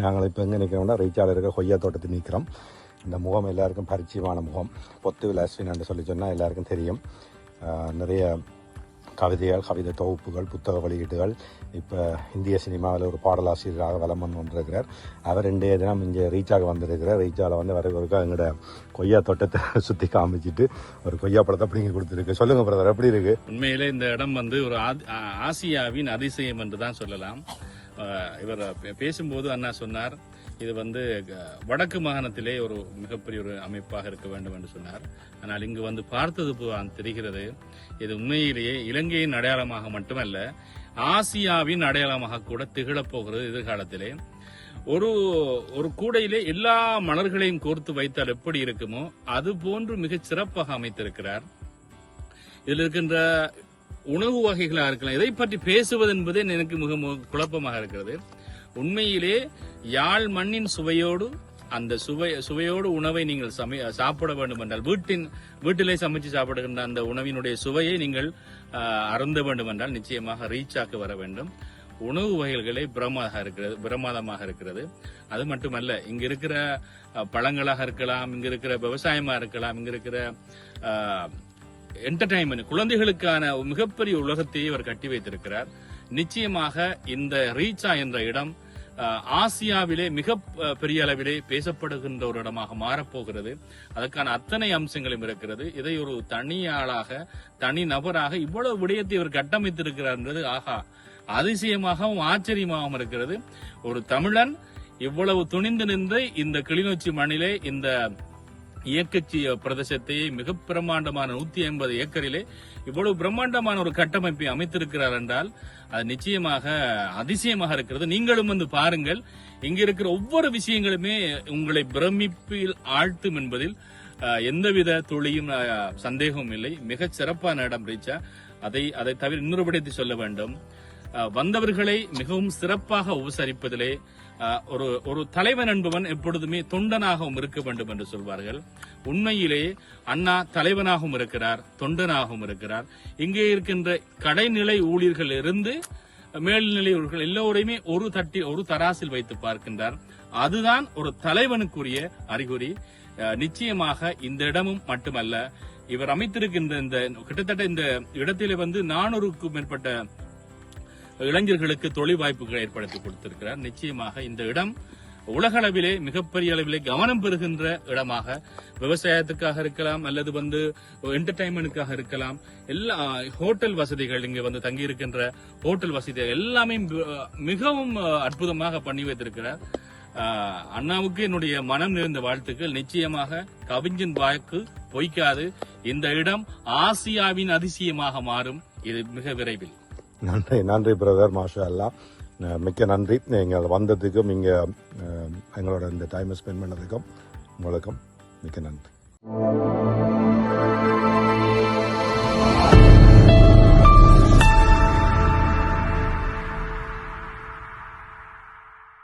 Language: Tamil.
நாங்கள் இப்போ எங்கே நிற்கிறோம்னா ரீச்சாவில் இருக்க கொய்யா தோட்டத்தில் நிற்கிறோம். இந்த முகம் எல்லாருக்கும் பரிச்சயமான முகம். பொத்துவில் அஸ்வின் என்று சொல்லி சொன்னால் எல்லாருக்கும் தெரியும். நிறைய கவிதைகள், கவிதை தொகுப்புகள், புத்தக வெளியீட்டுகள். இப்போ இந்திய சினிமாவில் ஒரு பாடலாசிரியராக வலம் வந்து கொண்டிருக்கிறார். அவர் இன்றைய தினம் இங்கே ரீச்சாக வந்திருக்கிறார். ரீச்சாவில் வந்து வரவருக்கா எங்களோட கொய்யா தோட்டத்தை சுற்றி காமிச்சிட்டு ஒரு கொய்யா பழத்தை அப்படிங்க கொடுத்துருக்கு. சொல்லுங்க பிரதர், எப்படி இருக்கு? உண்மையிலே இந்த இடம் வந்து ஒரு ஆசியாவின் அதிசயம் என்று தான் சொல்லலாம். இவர் பேசும்போது அண்ணா சொன்னார், இது வந்து வடக்கு மாகாணத்திலே ஒரு மிகப்பெரிய ஒரு அமைப்பாக இருக்க வேண்டும் என்று சொன்னார். ஆனால் இங்கு வந்து பார்த்தது தெரிகிறது, இது உண்மையிலேயே இலங்கையின் அடையாளமாக மட்டுமல்ல, ஆசியாவின் அடையாளமாக கூட திகழப் போகிறது எதிர்காலத்திலே. ஒரு கூடையிலே எல்லா மலர்களையும் கோர்த்து வைத்தால் எப்படி இருக்குமோ அது போன்று மிகச் சிறப்பாக அமைத்திருக்கிறார். இதில் இருக்கின்ற உணவு வகைகளாக இருக்கலாம். இதை பற்றி பேசுவது என்பதே எனக்கு மிக குழப்பமாக இருக்கிறது. உண்மையிலே யாழ் மண்ணின் சுவையோடு அந்த சுவையோடு உணவை நீங்கள் சாப்பிட வேண்டும் என்றால், வீட்டிலே சமைச்சு சாப்பிடுகின்ற அந்த உணவினுடைய சுவையை நீங்கள் அருந்த வேண்டும் என்றால் நிச்சயமாக ரீச்சாக்கு வர வேண்டும். உணவு வகைகளே பிரமாதமாக இருக்கிறது. அது மட்டுமல்ல, இங்க இருக்கிற பழங்களாக இருக்கலாம், இங்க இருக்கிற விவசாயமா இருக்கலாம், இங்க இருக்கிற என்டர்டைன்மெண்ட், குழந்தைகளுக்கான மிகப்பெரிய உலகத்தையே அவர் கட்டி வைத்திருக்கிறார். நிச்சயமாக இந்த ரீச்சா என்ற இடம் ஆசியாவிலே மிக பெரிய அளவிலே பேசப்படுகின்ற ஒரு இடமாக மாறப்போகிறது. அதற்கான அத்தனை அம்சங்களும் இருக்கிறது. இதை ஒரு தனி நபராக இவ்வளவு விடயத்தை இவர் கட்டமைத்திருக்கிறார் என்றது ஆகா அதிசயமாகவும் ஆச்சரியமாகவும் இருக்கிறது. ஒரு தமிழன் இவ்வளவு துணிந்து நின்று இந்த கிளிநொச்சி மண்ணிலே இந்த இயக்கச்சி பிரதேசத்தை மிக பிரம்மாண்டமான 150 ஏக்கரிலே இவ்வளவு பிரம்மாண்டமான ஒரு கட்டமைப்பை அமைத்திருக்கிறார் என்றால் அது நிச்சயமாக அதிசயமாக இருக்கிறது. நீங்களும் வந்து பாருங்கள். இங்க இருக்கிற ஒவ்வொரு விஷயங்களுமே உங்களை பிரமிப்பில் ஆழ்த்தும் என்பதில் எந்தவித துளியும் சந்தேகமும் இல்லை. மிக சிறப்பான இடம் ரீச்சா. அதை தவிர இன்னொரு விடயத்தை சொல்ல வேண்டும். வந்தவர்களை மிகவும் சிறப்பாக உபசரிப்பதிலே ஒரு தலைவன் என்பவன் எப்பொழுதுமே தொண்டனாகவும் இருக்க வேண்டும் என்று சொல்வார்கள். உண்மையிலே அண்ணா தலைவனாகவும் இருக்கிறார், தொண்டனாகவும் இருக்கிறார். இங்கே இருக்கின்ற கடைநிலை ஊழியர்கள் இருந்து மேல்நிலை ஊழியர்கள் எல்லோரையுமே ஒரு தராசில் வைத்து பார்க்கின்றார். அதுதான் ஒரு தலைவனுக்குரிய அறிகுறி. நிச்சயமாக இந்த இடமும் மட்டுமல்ல, இவர் அமைத்திருக்கின்ற இந்த கிட்டத்தட்ட இந்த இடத்திலே வந்து 400க்கும் மேற்பட்ட இளைஞர்களுக்கு தொழில் வாய்ப்புகளை ஏற்படுத்தி கொடுத்திருக்கிறார். நிச்சயமாக இந்த இடம் உலக அளவிலே மிகப்பெரிய அளவிலே கவனம் பெறுகின்ற இடமாக, விவசாயத்துக்காக இருக்கலாம் அல்லது வந்து என்டர்டைன்மெண்ட்டுக்காக இருக்கலாம், எல்லா ஹோட்டல் வசதிகள், இங்க வந்து தங்கி இருக்கின்ற ஹோட்டல் வசதிகள் எல்லாமே மிகவும் அற்புதமாக பண்ணி வைத்திருக்கிறார். அண்ணாவுக்கு என்னுடைய மனம் நிறைந்த வாழ்த்துக்கள். நிச்சயமாக கவிஞன் வாக்கு பொய்க்காது. இந்த இடம் ஆசியாவின் அதிசயமாக மாறும். இது மிக விரைவில். நன்றி பிரதர், மாஷா அல்லாஹ். மிக்க நன்றி. நீங்கள் வந்ததுக்கும் இங்கே எங்களோட இந்த டைமை ஸ்பெண்ட் பண்ணதுக்கும் உங்களுக்கும் மிக்க நன்றி.